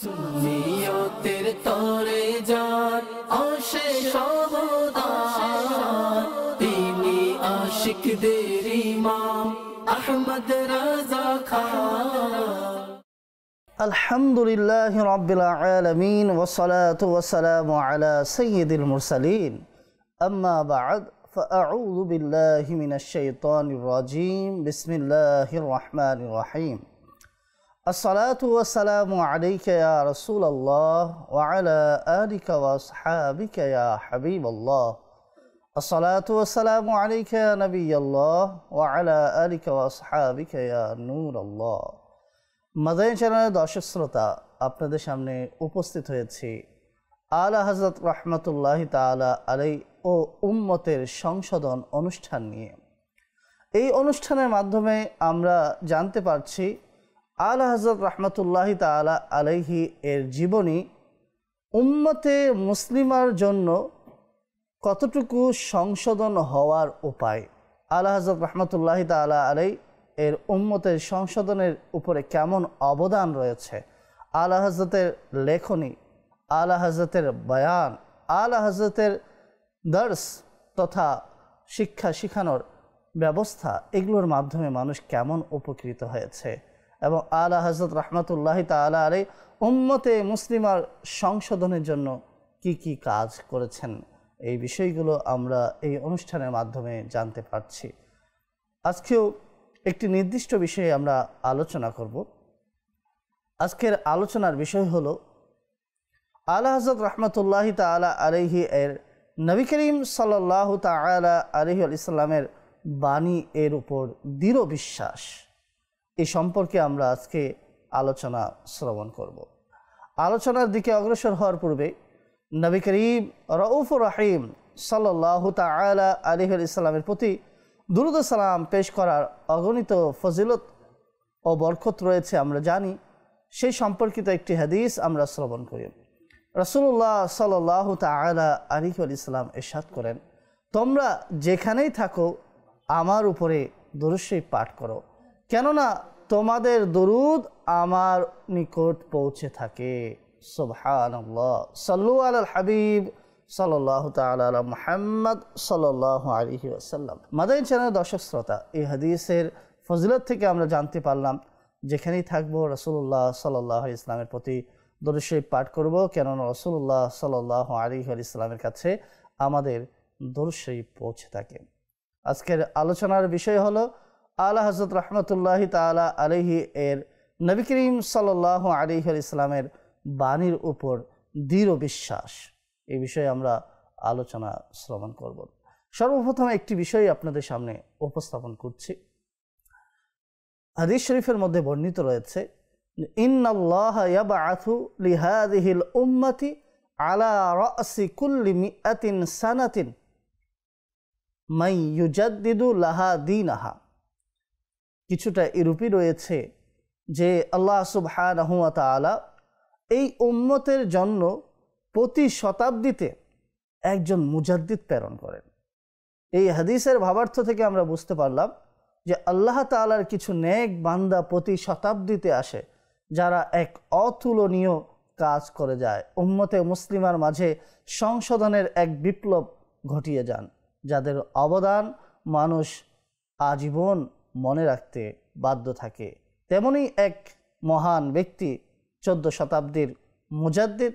সুন্নিয়তের তরে যান অশেষ অবদান, তিনি আশিকদের ইমাম আহমদ রাজা খান। আলহামদুলিল্লাহি রাব্বিল আলামিন ওয়াসসালাতু ওয়াসসালামু আলা সাইয়্যিদিল মুরসালিন, আম্মা বা'দ, ফাআউযু বিল্লাহি মিনাশ শাইতানির রাজীম। বিসমিল্লাহির রাহমানির রহিম। আসসালাতু ওয়াসসালামু আলাইকা ইয়া রাসূলাল্লাহ ওয়া আলা আলিকা ওয়া আসহাবিকা ইয়া হাবিবাল্লাহ। আসসালাতু ওয়াসসালামু আলাইকা ইয়া নবিয়াল্লাহ ওয়া আলা আলিকা ওয়া আসহাবিকা ইয়া নূরাল্লাহ। মাদানী চ্যানেলের দর্শক শ্রোতা, আপনাদের সামনে উপস্থিত হয়েছি আলা হযরত রাহমাতুল্লাহি তাআলা আলাইহি ও উম্মতের সংশোধন অনুষ্ঠান নিয়ে। এই অনুষ্ঠানের মাধ্যমে আমরা জানতে পারছি আলা হযরত রাহমাতুল্লাহি তাআলা আলাইহি এর জীবনী উম্মতে মুসলিমার জন্য কতটুকু সংশোধন হওয়ার উপায়, আলা হযরত রাহমাতুল্লাহি তাআলা আলাইহি এর উম্মতের সংশোধনের উপরে কেমন অবদান রয়েছে, আলা হযরতের লেখনী, আলা হযরতের বয়ান, আলা হযরতের দর্স তথা শিক্ষা শিখানোর ব্যবস্থা, এগুলোর মাধ্যমে মানুষ কেমন উপকৃত হয়েছে এবং আলা হযরত রাহমাতুল্লাহি তাআলা আলাইহি উম্মতে মুসলিমার সংশোধনের জন্য কি কি কাজ করেছেন, এই বিষয়গুলো আমরা এই অনুষ্ঠানের মাধ্যমে জানতে পারছি। আজকেও একটি নির্দিষ্ট বিষয়ে আমরা আলোচনা করব। আজকের আলোচনার বিষয় হলো আলা হযরত রাহমাতুল্লাহি তাআলা আলাইহি এর নবী করিম সাল্লাল্লাহু তাআলা আলাইহি ওয়াসাল্লামের বাণী এর উপর দৃঢ় বিশ্বাস, এই সম্পর্কে আমরা আজকে আলোচনা শ্রবণ করব। আলোচনার দিকে অগ্রসর হওয়ার পূর্বে নবী করিম রউফুর রহিম সাল্লাল্লাহু তাআলা আলাইহি ওয়াসাল্লামের প্রতি দুরূদ ও সালাম পেশ করার অগণিত ফজিলত ও বরকত রয়েছে আমরা জানি। সেই সম্পর্কিত একটি হাদিস আমরা শ্রবণ করি। রাসূলুল্লাহ সাল্লাল্লাহু তাআলা আলাইহি ওয়াসাল্লাম ইরশাদ করেন, তোমরা যেখানেই থাকো আমার উপরে দরুদ শরীফ পাঠ করো, কেননা তোমাদের দরুদ আমার নিকট পৌঁছে থাকে। সুবহানাল্লাহ। সাল্লু আলাল হাবিব সাল্লাল্লাহু তাআলা আলা মুহাম্মদ সাল্লাল্লাহু আলাইহি ওয়াসাল্লাম। মাদানী চ্যানেলের দর্শক শ্রোতা, এই হাদিসের ফজিলত থেকে আমরা জানতে পারলাম যেখানেই থাকবো রাসূলুল্লাহ সাল্লাল্লাহু আলাইহি ওয়াসাল্লামের প্রতি দরুদ শরীফ পাঠ করব, কেননা রাসূলুল্লাহ সাল্লাল্লাহু আলাইহি ওয়াসাল্লামের কাছে আমাদের দরুদ শরীফ পৌঁছে থাকে। আজকের আলোচনার বিষয় হলো আলা হযরত রাহমাতুল্লাহি তাআলা আলাইহি এর নবী করিম সাল্লাল্লাহু আলাইহি ওয়াসাল্লামের বাণীর উপর দৃঢ় বিশ্বাস। এই বিষয়ে আমরা আলোচনা শ্রবণ করব। সর্বপ্রথম একটি বিষয় আপনাদের সামনে উপস্থাপন করছি। হাদিস শরীফের মধ্যে বর্ণিত রয়েছে, ইন্নাল্লাহা ইয়াবআথু লিহাযিহিল উম্মতি আলা রাসি কুল্লি মিআতিন সানাতিন মান ইউজাদ্দিদু লাহা দীনাহা। কিছুটা এরূপই রয়েছে যে আল্লাহ সুবহানাহু ওয়া তাআলা এই উম্মতের জন্য প্রতি শতাব্দীতে একজন মুজাদ্দিদ প্রেরণ করেন। এই হাদিসের ভাবার্থ থেকে আমরা বুঝতে পারলাম যে আল্লাহ তাআলার কিছু নেক বান্দা প্রতি শতাব্দীতে আসে, যারা এক অতুলনীয় কাজ করে যায়, উম্মতে মুসলিমার মাঝে সংশোধনের এক বিপ্লব ঘটিয়ে যান, যাদের অবদান মানুষ আজীবন মনে রাখতে বাধ্য থাকে। তেমনি এক মহান ব্যক্তি 14 শতাব্দীর মুজাদ্দিদ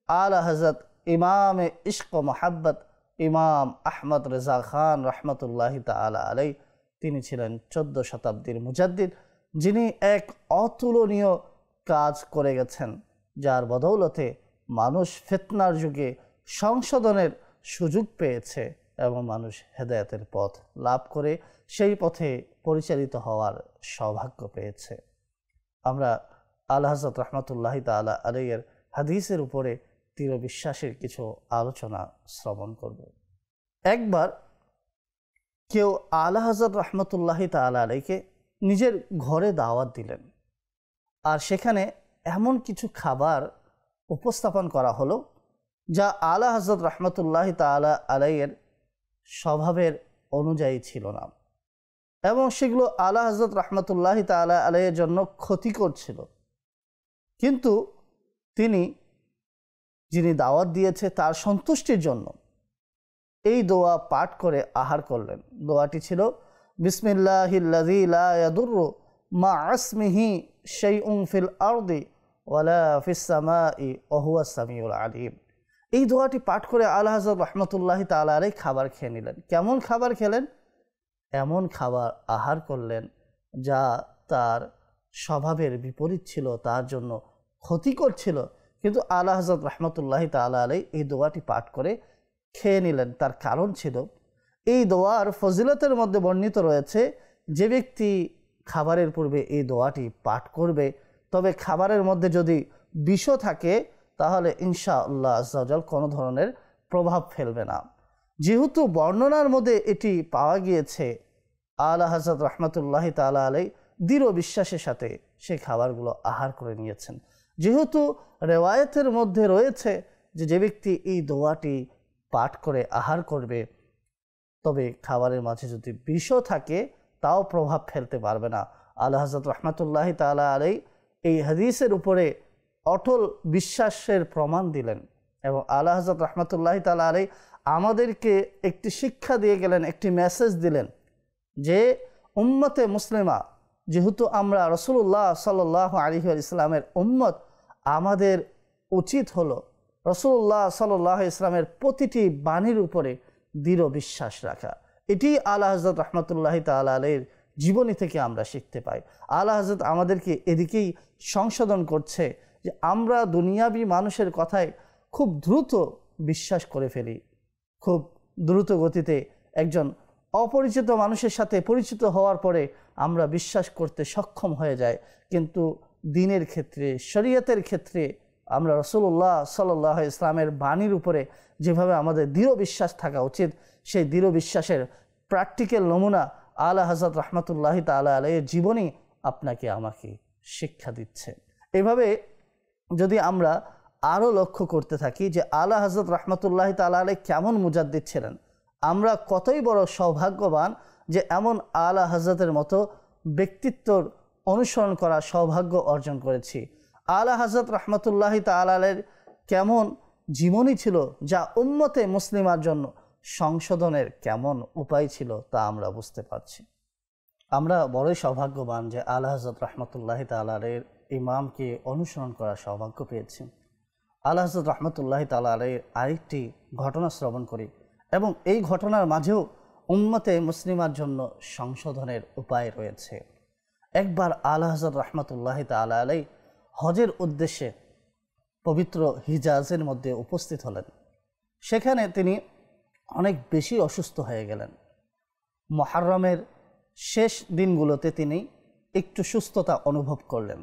আলা হযরত ইমামে ইশক ও মোহাব্বত ইমাম আহমদ রেজা খান রহমতুল্লাহি তাআলা আলাইহি। তিনি ছিলেন 14 শতাব্দীর মুজাদ্দিদ, যিনি এক অতুলনীয় কাজ করে গেছেন, যার বদৌলতে মানুষ ফিতনার যুগে সংশোধনের সুযোগ পেয়েছে এবং মানুষ হেদায়েতের পথ লাভ করে সেই পথে পরিচালিত হওয়ার সৌভাগ্য পেয়েছে। আমরা আলা হযরত রাহমাতুল্লাহি তাআলা আলাইহি এর হাদিসের উপরে দৃঢ় বিশ্বাসের কিছু আলোচনা শ্রবণ করব। একবার কেউ আলা হযরত রাহমাতুল্লাহি তাআলা আলাইহিকে নিজের ঘরে দাওয়াত দিলেন, আর সেখানে এমন কিছু খাবার উপস্থাপন করা হলো যা আলা হযরত রাহমাতুল্লাহি তাআলা আলাইহির স্বভাবের অনুযায়ী ছিল না এবং সেগুলো আলা হযরত রাহমাতুল্লাহি তাআলা আলাইহির জন্য ক্ষতিকর ছিল। কিন্তু তিনি যিনি দাওয়াত দিয়েছে তার সন্তুষ্টির জন্য এই দোয়া পাঠ করে আহার করলেন। দোয়াটি ছিল বিসমিল্লাহিল্লাযী লা ইয়াদুররু মা ইসমিহি শাইউন ফিল আরদি ওয়ালা ফিস সামাই ওয়া হুয়াস সামিউল আলিম। এই দোয়াটি পাঠ করে আলা হযরত রাহমাতুল্লাহি তাআলা আলাইহি খাবার খেয়ে নিলেন। কেমন খাবার খেলেন? এমন খাবার আহার করলেন যা তার স্বভাবের বিপরীত ছিল, তার জন্য ক্ষতিকর ছিল, কিন্তু আলা হযরত রাহমাতুল্লাহি তাআলা আলাইহি এই দোয়াটি পাঠ করে খেয়ে নিলেন। তার কারণ ছিল এই দোয়ার ফজিলতের মধ্যে বর্ণিত রয়েছে যে ব্যক্তি খাবারের পূর্বে এই দোয়াটি পাঠ করবে তবে খাবারের মধ্যে যদি বিষ থাকে তাহলে ইনশাআল্লাহ আজ্জা ওয়া জাল কোনো ধরনের প্রভাব ফেলবে না। যেহেতু বর্ণনার মধ্যে এটি পাওয়া গিয়েছে, আলা হযরত রাহমাতুল্লাহি তাআলা আলাইহি দৃঢ় বিশ্বাসের সাথে সেই খাবারগুলো আহার করে নিয়েছেন। যেহেতু রেওয়ায়েতের মধ্যে রয়েছে যে ব্যক্তি এই দোয়াটি পাঠ করে আহার করবে তবে খাবারের মাঝে যদি বিষও থাকে তাও প্রভাব ফেলতে পারবে না। আলা হযরত রাহমাতুল্লাহি তাআলা আলাইহি এই হাদিসের উপরে অটল বিশ্বাসের প্রমাণ দিলেন এবং আলা হযরত রাহমাতুল্লাহি তাআলা আলাইহি আমাদেরকে একটি শিক্ষা দিয়ে গেলেন, একটি মেসেজ দিলেন যে উম্মতে মুসলিমা, যেহেতু আমরা রাসূলুল্লাহ সাল্লাল্লাহু আলাইহি ওয়াসাল্লামের উম্মত, আমাদের উচিত হলো রাসূলুল্লাহ সাল্লাল্লাহু আলাইহি ওয়াসাল্লামের প্রতিটি বাণীর উপরে দৃঢ় বিশ্বাস রাখা। এটি আলা হযরত রাহমাতুল্লাহি তাআলা আলাইহির জীবনী থেকে আমরা শিখতে পাই। আলা হযরত আমাদেরকে এদিকেই সংশোধন করছে যে আমরা দুনিয়াবি মানুষের কথায় খুব দ্রুত বিশ্বাস করে ফেলি, খুব দ্রুত গতিতে একজন অপরিচিত মানুষের সাথে পরিচিত হওয়ার পরে আমরা বিশ্বাস করতে সক্ষম হয়ে যাই, কিন্তু দ্বীনের ক্ষেত্রে, শরীয়তের ক্ষেত্রে আমরা রাসূলুল্লাহ সাল্লাল্লাহু আলাইহি ওয়াসাল্লামের বাণীর উপরে যেভাবে আমাদের দৃঢ় বিশ্বাস থাকা উচিত, সেই দৃঢ় বিশ্বাসের প্র্যাকটিক্যাল নমুনা আলা হযরত রাহমাতুল্লাহি তাআলা আলাইহির জীবনী আপনাকে আমাকে শিক্ষা দিচ্ছে। এভাবে যদি আমরা আরও লক্ষ্য করতে থাকি যে আলা হযরত রাহমাতুল্লাহি তাআলা আলাইহি কেমন মুজাদ্দিদ ছিলেন, আমরা কতই বড় সৌভাগ্যবান যে এমন আলা হযরতের মতো ব্যক্তিত্বর অনুসরণ করার সৌভাগ্য অর্জন করেছি। আলা হযরত রাহমাতুল্লাহি তাআলা আলাইহির কেমন জীবনী ছিল যা উম্মতে মুসলিমার জন্য সংশোধনের কেমন উপায় ছিল তা আমরা বুঝতে পারছি। আমরা বড়ই সৌভাগ্যবান যে আলা হযরত রাহমাতুল্লাহি তাআলা আলাইহির ইমামকে অনুসরণ করার সৌভাগ্য পেয়েছি। আলা হযরত রাহমাতুল্লাহি তাআলা আলাইহির আরেকটি ঘটনা শ্রবণ করি এবং এই ঘটনার মাঝেও উম্মতে মুসলিমার জন্য সংশোধনের উপায় রয়েছে। একবার আলা হযরত রাহমাতুল্লাহি তাআলা আলাইহি হজের উদ্দেশ্যে পবিত্র হিজাজের মধ্যে উপস্থিত হলেন। সেখানে তিনি অনেক বেশি অসুস্থ হয়ে গেলেন। মুহররমের শেষ দিনগুলোতে তিনি একটু সুস্থতা অনুভব করলেন।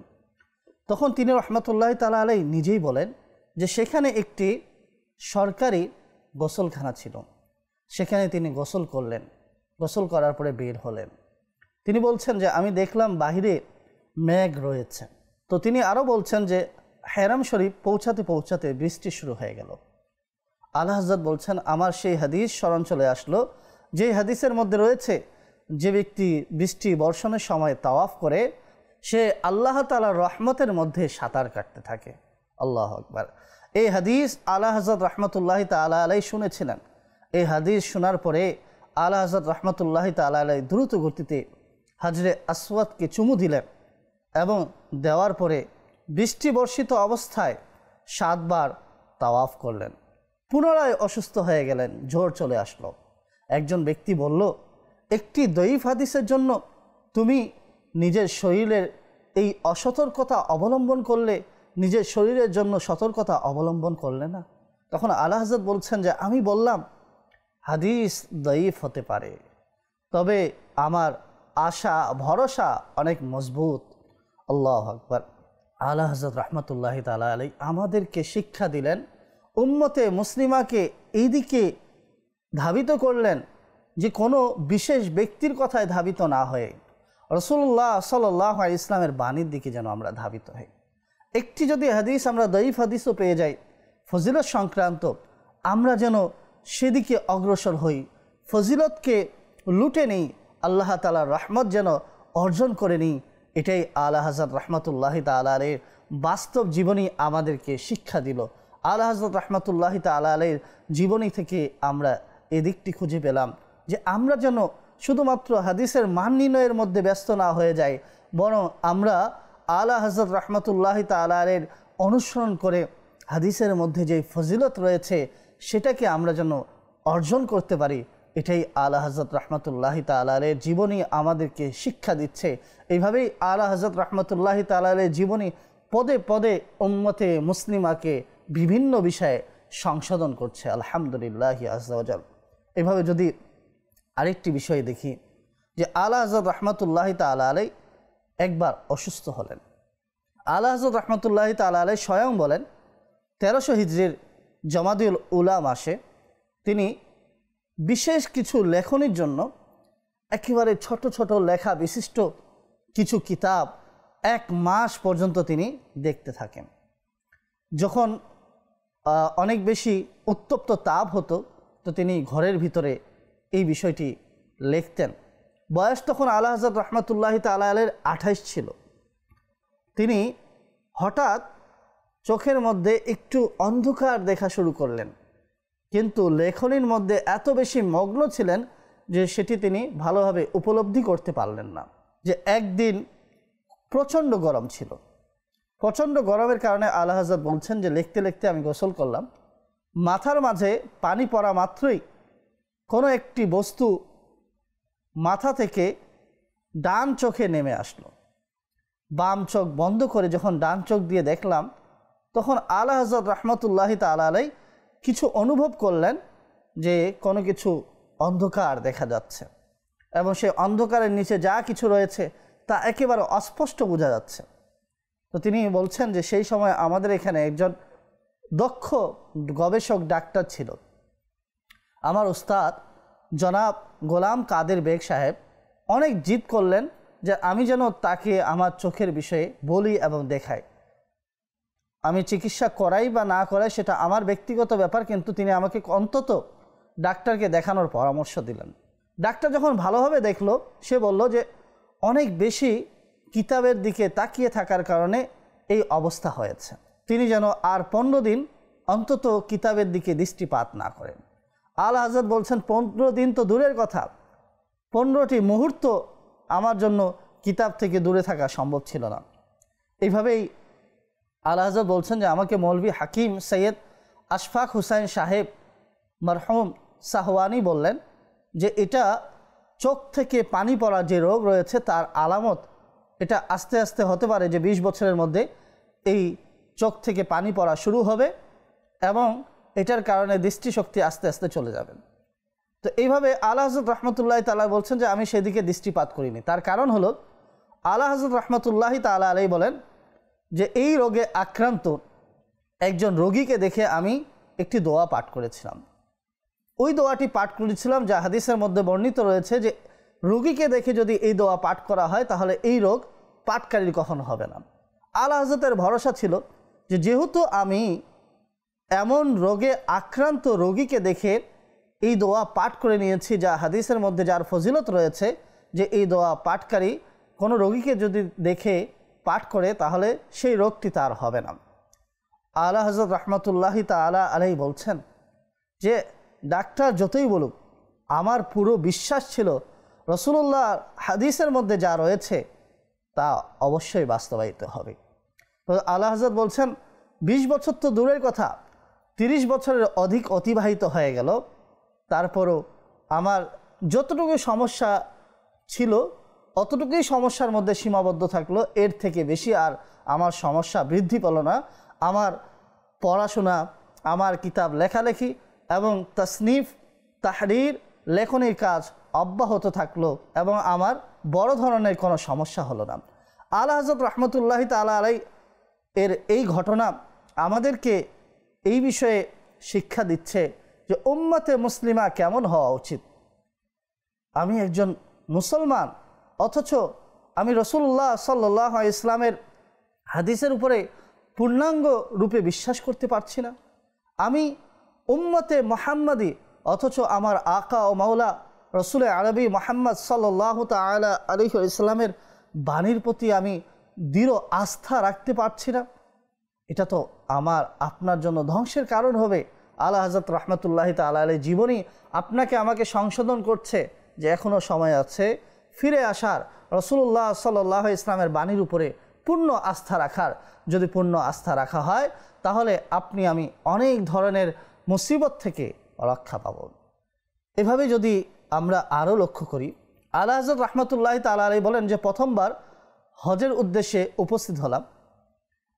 তখন তিনি রাহমাতুল্লাহি তাআলা আলাইহি নিজেই বলেন যে সেখানে একটি সরকারি গোসলখানা ছিল, সেখানে তিনি গোসল করলেন। গোসল করার পরে বের হলেন। তিনি বলছেন যে আমি দেখলাম বাহিরে মেঘ রয়েছে। তো তিনি আরও বলছেন যে হেরাম শরীফ পৌঁছাতে পৌঁছাতে বৃষ্টি শুরু হয়ে গেল। আলা হযরত বলছেন আমার সেই হাদিস স্মরণ চলে আসলো যে হাদিসের মধ্যে রয়েছে যে ব্যক্তি বৃষ্টি বর্ষণের সময় তাওয়াফ করে সে আল্লাহ তাআলার রহমতের মধ্যে সাঁতার কাটতে থাকে। আল্লাহু আকবার। এই হাদিস আলা হযরত রাহমাতুল্লাহি তাআলা আলাইহি শুনেছিলেন। এই হাদিস শোনার পরে আলা হযরত রাহমাতুল্লাহি তাআলা আলাইহি দ্রুত গতিতে হাজরে আসওয়াদকে চুমু দিলেন এবং দেওয়ার পরে বৃষ্টি বর্ষিত অবস্থায় 7 বার তাওয়াফ করলেন। পুনরায় অসুস্থ হয়ে গেলেন, জ্বর চলে আসলো। একজন ব্যক্তি বলল, একটি দঈফ হাদিসের জন্য তুমি নিজের শরীরের এই অসতর্কতা অবলম্বন করলে, নিজের শরীরের জন্য সতর্কতা অবলম্বন করলে না? তখন আলা হযরত বলছেন যে আমি বললাম হাদিস দঈফ হতে পারে, তবে আমার আশা ভরসা অনেক মজবুত। আল্লাহু আকবার। আলা হযরত রাহমাতুল্লাহি তাআলা আলাইহি আমাদেরকে শিক্ষা দিলেন, উম্মতে মুসলিমাকে এই দিকে ধাবিত করলেন যে কোনো বিশেষ ব্যক্তির কথায় ধাবিত না হয়ে রাসূলুল্লাহ সাল্লাল্লাহু আলাইহি ওয়াসাল্লামের বাণীর দিকে যেন আমরা ধাবিত হই। একটি যদি হাদিস আমরা দঈফ হাদিসও পেয়ে যাই ফজিলত সংক্রান্ত, আমরা যেন সেদিকে অগ্রসর হই, ফজিলতকে লুটে নিই, আল্লাহ তাআলার রহমত যেন অর্জন করে নিই। এটাই আলা হযরত রাহমাতুল্লাহি তাআলা আলাইহির বাস্তব জীবনী আমাদেরকে শিক্ষা দিল। আলা হযরত রাহমাতুল্লাহি তাআলা আলাইহির জীবনী থেকে আমরা এদিকটি খুঁজে পেলাম যে আমরা যেন শুধুমাত্র হাদিসের মান নির্ণয়ের মধ্যে ব্যস্ত না হয়ে যাই, বরং আমরা আলা হযরত রাহমাতুল্লাহি তাআলা আলাইহির অনুসরণ করে হাদিসের মধ্যে যে ফজিলত রয়েছে সেটাকে আমরা যেন অর্জন করতে পারি। এটাই আলা হযরত রাহমাতুল্লাহি তাআলা আলাইহির জীবনী আমাদেরকে শিক্ষা দিচ্ছে। এইভাবেই আলা হযরত রাহমাতুল্লাহি তাআলা আলাইহির জীবনী পদে পদে উম্মতে মুসলিমাকে বিভিন্ন বিষয়ে সংশোধন করছে। আলহামদুলিল্লাহি আযজা ওয়া জাল। এভাবে যদি আরেকটি বিষয় দেখি যে আলা হযরত রাহমাতুল্লাহি তাআলা আলাইহি একবার অসুস্থ হলেন। আলা হযরত রাহমাতুল্লাহি তাআলা আলাইহি স্বয়ং বলেন 1300 হিজরির জমাদিউল উলা মাসে তিনি বিশেষ কিছু লেখনির জন্য একেবারে ছোট ছোট লেখা বিশিষ্ট কিছু কিতাব 1 মাস পর্যন্ত তিনি দেখতে থাকেন। যখন অনেক বেশি উত্তপ্ত তাপ হতো তো তিনি ঘরের ভিতরে এই বিষয়টি লিখতেন। বয়স তখন আলা হযরত রাহমাতুল্লাহি তাআলা আলাইহির 28 ছিল। তিনি হঠাৎ চোখের মধ্যে একটু অন্ধকার দেখা শুরু করলেন, কিন্তু লেখনীর মধ্যে এত বেশি মগ্ন ছিলেন যে সেটি তিনি ভালোভাবে উপলব্ধি করতে পারলেন না। যে একদিন প্রচণ্ড গরম ছিল, প্রচণ্ড গরমের কারণে আলা হযরত বলছেন যে লিখতে লিখতে আমি গোসল করলাম, মাথার মাঝে পানি পড়া মাত্রই কোনো একটি বস্তু মাথা থেকে ডান চোখে নেমে আসলো। বাম চোখ বন্ধ করে যখন ডান চোখ দিয়ে দেখলাম তখন আলা হযরত রাহমাতুল্লাহি তাআলা আলাইহি কিছু অনুভব করলেন যে কোনো কিছু অন্ধকার দেখা যাচ্ছে এবং সেই অন্ধকারের নিচে যা কিছু রয়েছে তা একেবারে অস্পষ্ট বোঝা যাচ্ছে। তো তিনি বলছেন যে সেই সময় আমাদের এখানে একজন দক্ষ গবেষক ডাক্তার ছিল, আমার উস্তাদ জনাব গোলাম কাদের বেগ সাহেব অনেক জিদ করলেন যে আমি যেন তাকে আমার চোখের বিষয়ে বলি এবং দেখাই। আমি চিকিৎসা করাই বা না করাই সেটা আমার ব্যক্তিগত ব্যাপার, কিন্তু তিনি আমাকে অন্তত ডাক্তারকে দেখানোর পরামর্শ দিলেন। ডাক্তার যখন ভালোভাবে দেখলো সে বলল যে অনেক বেশি কিতাবের দিকে তাকিয়ে থাকার কারণে এই অবস্থা হয়েছে, তিনি যেন আর 15 দিন অন্তত কিতাবের দিকে দৃষ্টিপাত না করেন। আলা হযরত বলছেন 15 দিন তো দূরের কথা, 15টি মুহূর্ত আমার জন্য কিতাব থেকে দূরে থাকা সম্ভব ছিল না। এইভাবেই আলা হযরত বলছেন যে আমাকে মৌলভী হাকিম সৈয়দ আশফাক হুসাইন সাহেব মরহুম সাহওয়ানি বললেন যে এটা চোখ থেকে পানি পড়া যে রোগ রয়েছে তার আলামত, এটা আস্তে আস্তে হতে পারে যে 20 বছরের মধ্যে এই চোখ থেকে পানি পড়া শুরু হবে এবং এটার কারণে দৃষ্টিশক্তি আস্তে আস্তে চলে যাবে। তো এইভাবে আলা হযরত রাহমাতুল্লাহি তাআলা বলছেন যে আমি সেদিকে দৃষ্টিপাত করিনি। তার কারণ হলো আলা হযরত রাহমাতুল্লাহি তাআলা আলাইহি বলেন যে এই রোগে আক্রান্ত একজন রোগীকে দেখে আমি একটি দোয়া পাঠ করেছিলাম। ওই দোয়াটি পাঠ করেছিলাম যা হাদিসের মধ্যে বর্ণিত রয়েছে যে রোগীকে দেখে যদি এই দোয়া পাঠ করা হয় তাহলে এই রোগ পাঠকারীর কখনো হবে না। আলা হযরতের ভরসা ছিল যে যেহেতু আমি এমন রোগে আক্রান্ত রোগীকে দেখে এই দোয়া পাঠ করে নিয়েছি যা হাদিসের মধ্যে যার ফজিলত রয়েছে যে এই দোয়া পাঠকারী কোনো রোগীকে যদি দেখে পাঠ করে তাহলে সেই রোগটি তার হবে না। আলা হযরত রাহমাতুল্লাহি তাআলা আলাইহি বলছেন যে ডাক্তার যতই বলুক আমার পুরো বিশ্বাস ছিল রাসূলুল্লাহ হাদিসের মধ্যে যা রয়েছে তা অবশ্যই বাস্তবায়িত হবে। তো আলা হযরত বলছেন 20 বছর তো দূরের কথা, 30 বছরের অধিক অতিবাহিত হয়ে গেল, তারপরও আমার যতটুকু সমস্যা ছিল অতটুকুই সমস্যার মধ্যে সীমাবদ্ধ থাকলো, এর থেকে বেশি আর আমার সমস্যা বৃদ্ধি পেল না। আমার পড়াশোনা, আমার কিতাব লেখালেখি এবং তাসনিফ তাহরির লেখনের কাজ অব্যাহত থাকলো এবং আমার বড় ধরনের কোনো সমস্যা হলো না। আলা হযরত রাহমাতুল্লাহি তাআলা আলাইহি এর এই ঘটনা আমাদেরকে এই বিষয়ে শিক্ষা দিচ্ছে যে উম্মতে মুসলিমা কেমন হওয়া উচিত। আমি একজন মুসলমান অথচ আমি রাসূলুল্লাহ সাল্লাল্লাহু আলাইহি ইসলামের হাদিসের উপরে পূর্ণাঙ্গ রূপে বিশ্বাস করতে পারছি না। আমি উম্মতে মুহাম্মাদি অথচ আমার আকা ও মাওলা রসুল আরবি মুহাম্মদ সাল্লাল্লাহু তাআলা আলাইহি ইসলামের বাণীর প্রতি আমি দৃঢ় আস্থা রাখতে পারছি না। এটা তো আমার আপনার জন্য ধ্বংসের কারণ হবে। আলা হযরত রাহমাতুল্লাহি তাআলা আলাইহি জীবনী আপনাকে আমাকে সংশোধন করছে যে এখনও সময় আছে ফিরে আসার, রাসূলুল্লাহ সাল্লাল্লাহু আলাইহি ইসলামের বাণীর উপরে পূর্ণ আস্থা রাখার। যদি পূর্ণ আস্থা রাখা হয় তাহলে আপনি আমি অনেক ধরনের মুসিবত থেকে রক্ষা পাব। এভাবে যদি আমরা আরও লক্ষ্য করি, আলা হযরত রাহমাতুল্লাহি তাআলা আলাইহি বলেন যে প্রথমবার হজের উদ্দেশ্যে উপস্থিত হলাম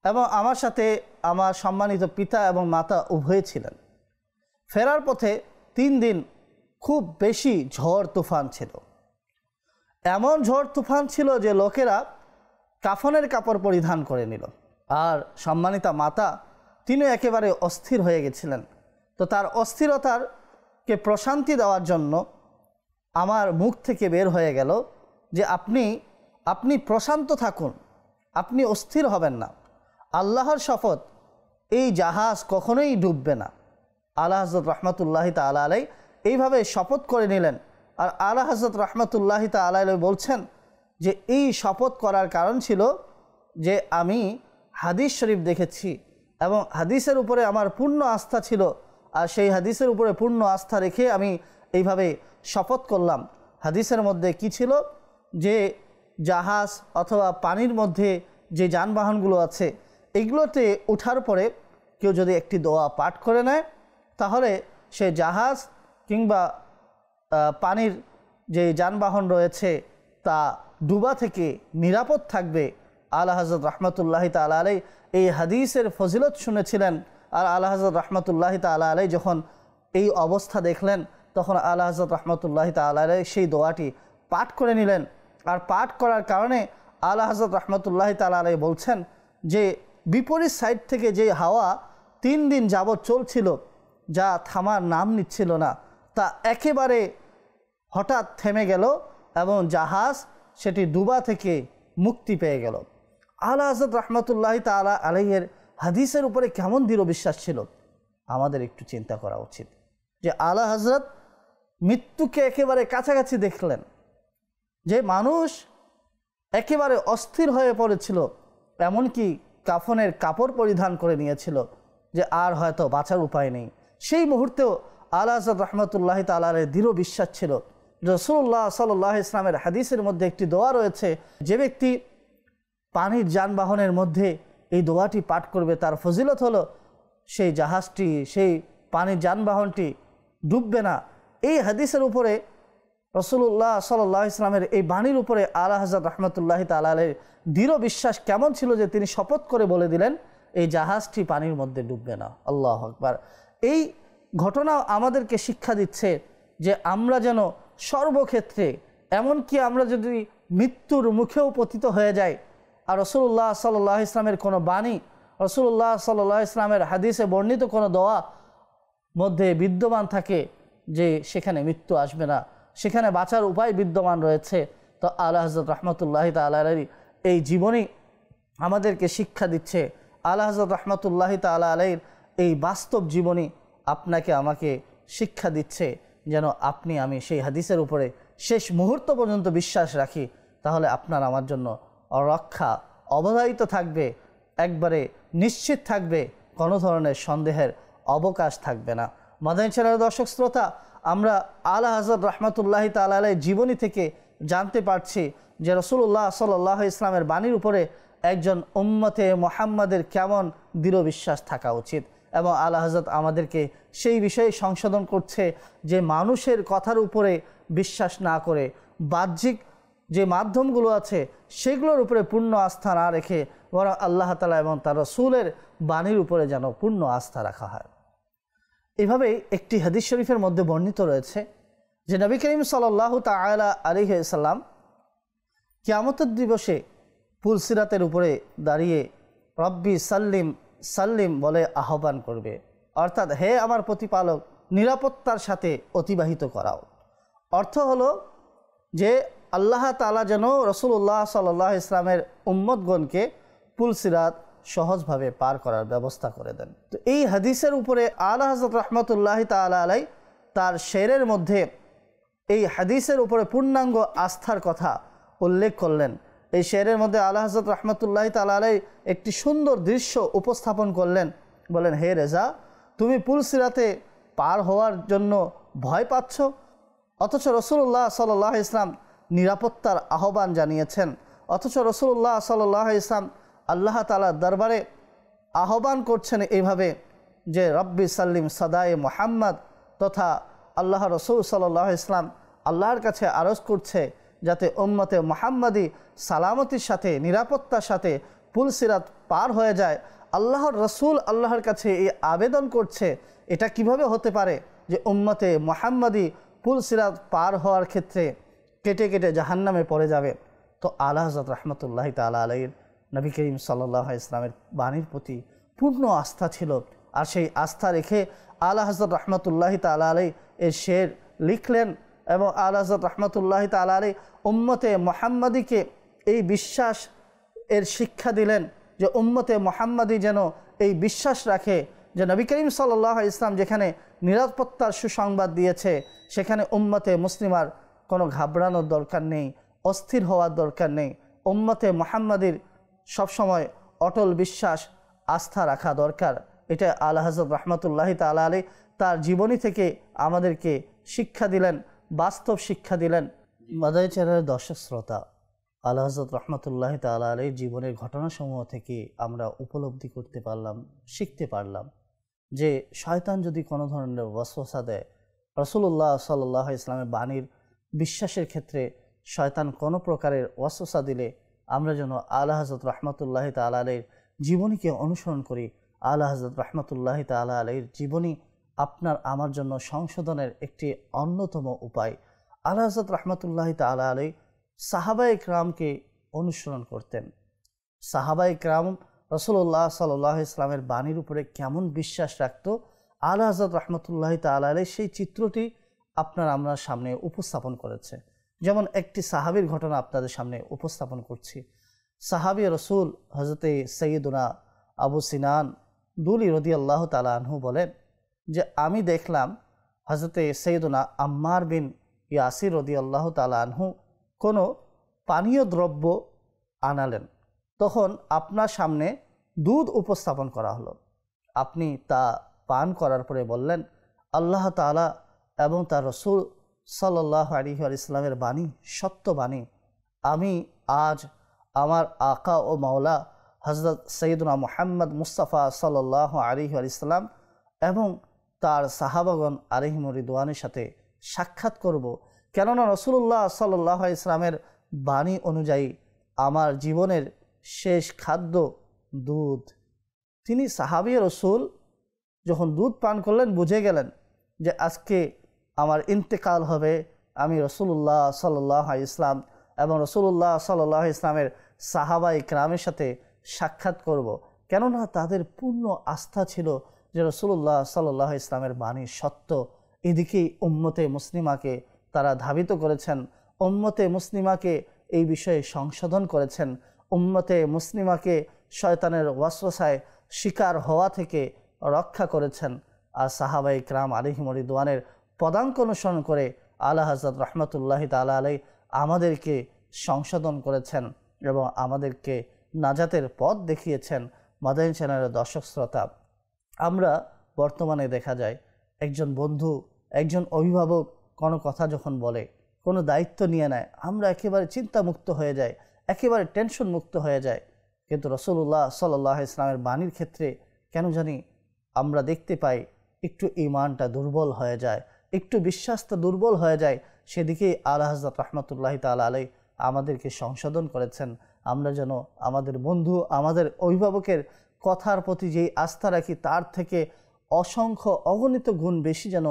এবং আমার সাথে আমার সম্মানিত পিতা এবং মাতা উভয়ে ছিলেন। ফেরার পথে 3 দিন খুব বেশি ঝড় তুফান ছিল। এমন ঝড় তুফান ছিল যে লোকেরা কাফনের কাপড় পরিধান করে নিল। আর সম্মানিতা মাতা তিনি একেবারে অস্থির হয়ে গেছিলেন। তো তার অস্থিরতারকে প্রশান্তি দেওয়ার জন্য আমার মুখ থেকে বের হয়ে গেল যে আপনি প্রশান্ত থাকুন, আপনি অস্থির হবেন না। আল্লাহর শপথ, এই জাহাজ কখনোই ডুববে না। আলা হযরত রাহমাতুল্লাহি তাআলা আলাইহি এইভাবে শপথ করে নিলেন। আর আলা হযরত রাহমাতুল্লাহি তাআলা আলাইহি বলছেন যে এই শপথ করার কারণ ছিল যে আমি হাদিস শরীফ দেখেছি এবং হাদিসের উপরে আমার পূর্ণ আস্থা ছিল। আর সেই হাদিসের উপরে পূর্ণ আস্থা রেখে আমি এইভাবে শপথ করলাম। হাদিসের মধ্যে কি ছিল যে জাহাজ অথবা পানির মধ্যে যে যানবাহনগুলো আছে এগুলোতে ওঠার পরে কেউ যদি একটি দোয়া পাঠ করে নেয় তাহলে সে জাহাজ কিংবা পানির যে যানবাহন রয়েছে তা ডুবা থেকে নিরাপদ থাকবে। আলা হযরত রাহমাতুল্লাহি তাআলা আলাইহি এই হাদিসের ফজিলত শুনেছিলেন। আর আলা হযরত রাহমাতুল্লাহি তাআলা আলাইহি যখন এই অবস্থা দেখলেন তখন আলা হযরত রাহমাতুল্লাহি তাআলা আলাইহি সেই দোয়াটি পাঠ করে নিলেন। আর পাঠ করার কারণে আলা হযরত রাহমাতুল্লাহি তাআলা আলাইহি বলছেন যে বিপরীত সাইড থেকে যে হাওয়া 3 দিন যাবৎ চলছিল, যা থামার নাম নিচ্ছিল না, তা একেবারে হঠাৎ থেমে গেল এবং জাহাজ সেটি ডুবা থেকে মুক্তি পেয়ে গেল। আলা হযরত রাহমাতুল্লাহি তাআলা আলাইহির হাদিসের উপরে কেমন দৃঢ় বিশ্বাস ছিল আমাদের একটু চিন্তা করা উচিত। যে আলা হযরত মৃত্যুকে একেবারে কাছাকাছি দেখলেন, যে মানুষ একেবারে অস্থির হয়ে পড়েছিল, এমনকি কাফনের কাপড় পরিধান করে নিয়েছিল যে আর হয়তো বাঁচার উপায় নেই। সেই মুহূর্তেও আলা হযরত রাহমাতুল্লাহি তাআলা আলাইহির দৃঢ় বিশ্বাস ছিল। রাসূলুল্লাহ সাল্লাল্লাহু আলাইহি ইসলামের হাদিসের মধ্যে একটি দোয়া রয়েছে, যে ব্যক্তি পানির যানবাহনের মধ্যে এই দোয়াটি পাঠ করবে তার ফজিলত হলো সেই জাহাজটি, সেই পানির যানবাহনটি ডুববে না। এই হাদিসের উপরে রাসূলুল্লাহ সাল্লাল্লাহু আলাইহি ইসলামের এই বাণীর উপরে আলা হযরত রাহমাতুল্লাহি তাআলা আলাইহির দৃঢ় বিশ্বাস কেমন ছিল যে তিনি শপথ করে বলে দিলেন এই জাহাজটি পানির মধ্যে ডুববে না। আল্লাহু আকবার। এই ঘটনা আমাদেরকে শিক্ষা দিচ্ছে যে আমরা যেন সর্বক্ষেত্রে, এমনকি আমরা যদি মৃত্যুর মুখেও পতিত হয়ে যাই আর রাসূলুল্লাহ সাল্লাল্লাহু আলাইহি ইসলামের কোনো বাণী, রাসূলুল্লাহ সাল্লাল্লাহু আলাইহি ইসলামের হাদিসে বর্ণিত কোনো দোয়া মধ্যে বিদ্যমান থাকে যে সেখানে মৃত্যু আসবে না, সেখানে বাঁচার উপায় বিদ্যমান রয়েছে, তো আলা হযরত রাহমাতুল্লাহি তাআলা আলাইহি এই জীবনী আমাদেরকে শিক্ষা দিচ্ছে। আলা হযরত রাহমাতুল্লাহি তাআলা আলাইহির এই বাস্তব জীবনী আপনাকে আমাকে শিক্ষা দিচ্ছে যেন আপনি আমি সেই হাদিসের উপরে শেষ মুহূর্ত পর্যন্ত বিশ্বাস রাখি, তাহলে আপনার আমার জন্য রক্ষা অবধারিত থাকবে, একবারে নিশ্চিত থাকবে, কোনো ধরনের সন্দেহের অবকাশ থাকবে না। মাদানী চ্যানেলের দর্শক শ্রোতা, আমরা আলা হযরত রাহমাতুল্লাহি তাআলা আলাইহির জীবনী থেকে জানতে পারছি যে রাসূলুল্লাহ সাল্লাল্লাহু আলাইহি ইসলামের বাণীর উপরে একজন উম্মতে মুহাম্মাদের কেমন দৃঢ় বিশ্বাস থাকা উচিত, এবং আলা হযরত আমাদেরকে সেই বিষয়ে সংশোধন করছে যে মানুষের কথার উপরে বিশ্বাস না করে বাহ্যিক যে মাধ্যমগুলো আছে সেগুলোর উপরে পূর্ণ আস্থা না রেখে বরং আল্লাহ তাআলা এবং তার রাসূলের বাণীর উপরে যেন পূর্ণ আস্থা রাখা হয়। এভাবেই একটি হাদিস শরীফের মধ্যে বর্ণিত রয়েছে যে নবী করিম সাল্লাল্লাহু তাআলা আলাইহি ওয়াসাল্লাম কিয়ামতের দিবসে পুলসিরাতের উপরে দাঁড়িয়ে রব্বি সাল্লিম সাল্লিম বলে আহ্বান করবে, অর্থাৎ হে আমার প্রতিপালক নিরাপত্তার সাথে অতিবাহিত করাও। অর্থ হলো যে আল্লাহ তাআলা যেন রাসূলুল্লাহ সাল্লাল্লাহু আলাইহি ইসলামের উম্মতগণকে পুলসিরাত সহজভাবে পার করার ব্যবস্থা করে দেন। তো এই হাদিসের উপরে আলা হযরত রাহমাতুল্লাহি তাআলা আলাইহি তার শেরের মধ্যে এই হাদিসের উপরে পূর্ণাঙ্গ আস্থার কথা উল্লেখ করলেন এই শেরের মধ্যে আলা হযরত রাহমাতুল্লাহি তাআলা আলাইহি একটি সুন্দর দৃশ্য উপস্থাপন করলেন। বলেন, হে রেজা, তুমি পুলসিরাতে পার হওয়ার জন্য ভয় পাচ্ছ, অথচ রাসূলুল্লাহ সাল্লাল্লাহু আলাইহি ওয়াসাল্লাম নিরাপত্তার আহ্বান জানিয়েছেন। অথচ রাসূলুল্লাহ সাল্লাল্লাহু আলাইহি ওয়াসাল্লাম আল্লাহ তাআলার দরবারে আহ্বান করছেন এইভাবে যে রব্বি সাল্লিম সাদায়ে মুহাম্মদ, তথা আল্লাহ রসুল সাল্লাল্লাহু আলাইহি ওয়াসাল্লাম আল্লাহর কাছে আরজ করছে যাতে উম্মতে মুহাম্মাদি সালামতির সাথে নিরাপত্তার সাথে পুলসিরাত পার হয়ে যায়। আল্লাহর রসুল আল্লাহর কাছে এই আবেদন করছে। এটা কিভাবে হতে পারে যে উম্মতে মুহাম্মাদি পুলসিরাত পার হওয়ার ক্ষেত্রে কেটে কেটে জাহান্নামে পড়ে যাবে? তো আলা হযরত রাহমাতুল্লাহি তাআলা আলাইহির নবী করিম সাল্লাল্লাহু আলাইহি ওয়াসাল্লামের বাণীর প্রতি পূর্ণ আস্থা ছিল। আর সেই আস্থা রেখে আলা হযরত রাহমাতুল্লাহি তাআলা আলাইহি এর শের লিখলেন এবং আলা হযরত রাহমাতুল্লাহি তাআলা আলাইহি উম্মতে মুহাম্মাদিকে এই বিশ্বাস এর শিক্ষা দিলেন যে উম্মতে মুহাম্মাদি যেন এই বিশ্বাস রাখে যে নবী করিম সাল্লাল্লাহু আলাইহি ওয়াসাল্লাম যেখানে নিরাপত্তার সুসংবাদ দিয়েছে সেখানে উম্মতে মুসলিমার কোনো ঘাবড়ানোর দরকার নেই, অস্থির হওয়ার দরকার নেই। উম্মতে মুহাম্মাদির সবসময় অটল বিশ্বাস আস্থা রাখা দরকার। এটা আলা হযরত রাহমাতুল্লাহি তাআলা আলাইহি তার জীবনী থেকে আমাদেরকে শিক্ষা দিলেন, বাস্তব শিক্ষা দিলেন। মাদানী চ্যানেলের দর্শক শ্রোতা, আলা হযরত রাহমাতুল্লাহি তাআলা আলাইহির জীবনের ঘটনাসমূহ থেকে আমরা উপলব্ধি করতে পারলাম, শিখতে পারলাম যে শয়তান যদি কোনো ধরনের ওয়াসওয়াসা দেয়, রাসূলুল্লাহ সাল্লাল্লাহু আলাইহি ওয়াসাল্লামের বাণীর বিশ্বাসের ক্ষেত্রে শয়তান কোনো প্রকারের ওয়াসওয়াসা দিলে আমরা যেন আলা হযরত রাহমাতুল্লাহি তাআলা আলাইহির জীবনীকে অনুসরণ করি। আলা হযরত রাহমাতুল্লাহি তাআলা আলাইহির জীবনী আপনার আমার জন্য সংশোধনের একটি অন্যতম উপায়। আলা হযরত রাহমাতুল্লাহি তাআলা আলাইহি সাহাবায়ে কিরামকে অনুসরণ করতেন। সাহাবায়ে কিরাম রাসূলুল্লাহ সাল্লাল্লাহু আলাইহি ওয়াসাল্লামের বাণীর উপরে কেমন বিশ্বাস রাখত, আলা হযরত রাহমাতুল্লাহি তাআলা আলাইহি সেই চিত্রটি আপনার আমরা সামনে উপস্থাপন করেছে। যেমন একটি সাহাবীর ঘটনা আপনাদের সামনে উপস্থাপন করছি। সাহাবী রসুল হযরতে সৈয়দুনা আবু সিনান দুলি রাদিয়াল্লাহু তাআলা আনহু বলেন যে আমি দেখলাম হযরতে সৈয়দুনা আম্মার বিন ইয়াসির রাদিয়াল্লাহু তাআলা আনহু কোনো পানীয় দ্রব্য আনালেন। তখন আপনার সামনে দুধ উপস্থাপন করা হলো। আপনি তা পান করার পরে বললেন, আল্লাহ তাআলা এবং তার রসুল সাল্লাল্লাহু আলাইহি ওয়াসাল্লামের বাণী সত্য বাণী। আমি আজ আমার আকা ও মাওলা হযরত সৈয়দুনা মুহাম্মদ মুস্তাফা সাল্লাল্লাহু আলাইহি ওয়াসাল্লাম এবং তার সাহাবাগণ আলাইহিমুর রিদওয়ানের সাথে সাক্ষাৎ করব, কেননা রাসূলুল্লাহ সাল্লাল্লাহু আলাইহি ওয়াসাল্লামের বাণী অনুযায়ী আমার জীবনের শেষ খাদ্য দুধ। তিনি সাহাবী রসুল যখন দুধ পান করলেন বুঝে গেলেন যে আজকে আমার ইন্তেকাল হবে, আমি রাসূলুল্লাহ সাল্লাল্লাহু আলাইহি ওয়াসাল্লাম এবং রাসূলুল্লাহ সাল্লাল্লাহু আলাইহি ওয়াসাল্লামের সাহাবায়ে কিরামের সাথে সাক্ষাৎ করব। কেননা তাদের পূর্ণ আস্থা ছিল যে রাসূলুল্লাহ সাল্লাল্লাহু আলাইহি ওয়াসাল্লামের বাণী সত্য। এদিকেই উম্মতে মুসলিমাকে তারা ধাবিত করেছেন, উম্মতে মুসলিমাকে এই বিষয়ে সংশোধন করেছেন, উম্মতে মুসলিমাকে শয়তানের ওয়াসওয়াসায় শিকার হওয়া থেকে রক্ষা করেছেন। আর সাহাবায়ে কিরাম আলাইহিমুর রিদওয়ানের পদাঙ্ক অনুসরণ করে আলা হযরত রাহমাতুল্লাহি তাআলা আলাইহি আমাদেরকে সংশোধন করেছেন এবং আমাদেরকে নাজাতের পথ দেখিয়েছেন। মাদানী চ্যানেলের দর্শক শ্রোতা, আমরা বর্তমানে দেখা যায় একজন বন্ধু, একজন অভিভাবক কোনো কথা যখন বলে, কোনো দায়িত্ব নিয়ে নেয়, আমরা একেবারে চিন্তামুক্ত হয়ে যাই, একেবারে টেনশন মুক্ত হয়ে যায়। কিন্তু রাসূলুল্লাহ সাল্লাল্লাহু আলাইহি ওয়াসাল্লামের বাণীর ক্ষেত্রে কেন জানি আমরা দেখতে পাই একটু ঈমানটা দুর্বল হয়ে যায়, একটু বিশ্বাসটা দুর্বল হয়ে যায়। সেদিকেই আলা হযরত রাহমাতুল্লাহি তাআলা আলাইহি আমাদেরকে সংশোধন করেছেন। আমরা যেন আমাদের বন্ধু, আমাদের অভিভাবকের কথার প্রতি যেই আস্থা রাখি তার থেকে অসংখ্য অগণিত গুণ বেশি যেন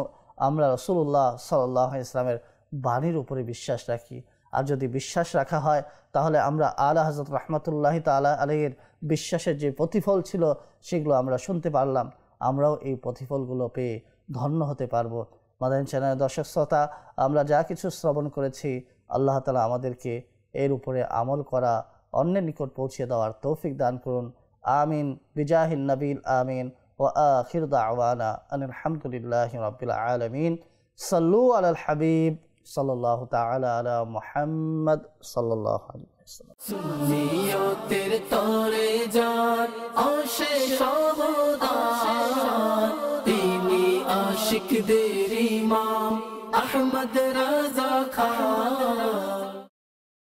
আমরা রাসূলুল্লাহ সাল্লাল্লাহু আলাইহি ওয়াসাল্লামের বাণীর উপরে বিশ্বাস রাখি। আর যদি বিশ্বাস রাখা হয় তাহলে আমরা আলা হযরত রাহমাতুল্লাহি তাআলা আলাইহির বিশ্বাসের যে প্রতিফল ছিল সেগুলো আমরা শুনতে পারলাম, আমরাও এই প্রতিফলগুলো পেয়ে ধন্য হতে পারবো। মাদানী চ্যানেলের দর্শক শ্রোতা, আমরা যা কিছু শ্রবণ করেছি আল্লাহ তাআলা আমাদেরকে এর উপরে আমল করা, অন্যের নিকট পৌঁছে দেওয়ার তৌফিক দান করুন। আমিন বিজাহিন নবীল আমিন। ওয়া আখির দাওয়ানা আনিল হামদুলিল্লাহি রাব্বিল আলামিন। সাল্লু আলাল হাবিব সাল্লাল্লাহু তাআলা আলা মুহাম্মদ সাল্লাল্লাহু আলাইহি। সুন্নিয়তের তরে যার অশেষ অবদান, তিনি আশিকদের ইমাম আহমদ রাজা খান।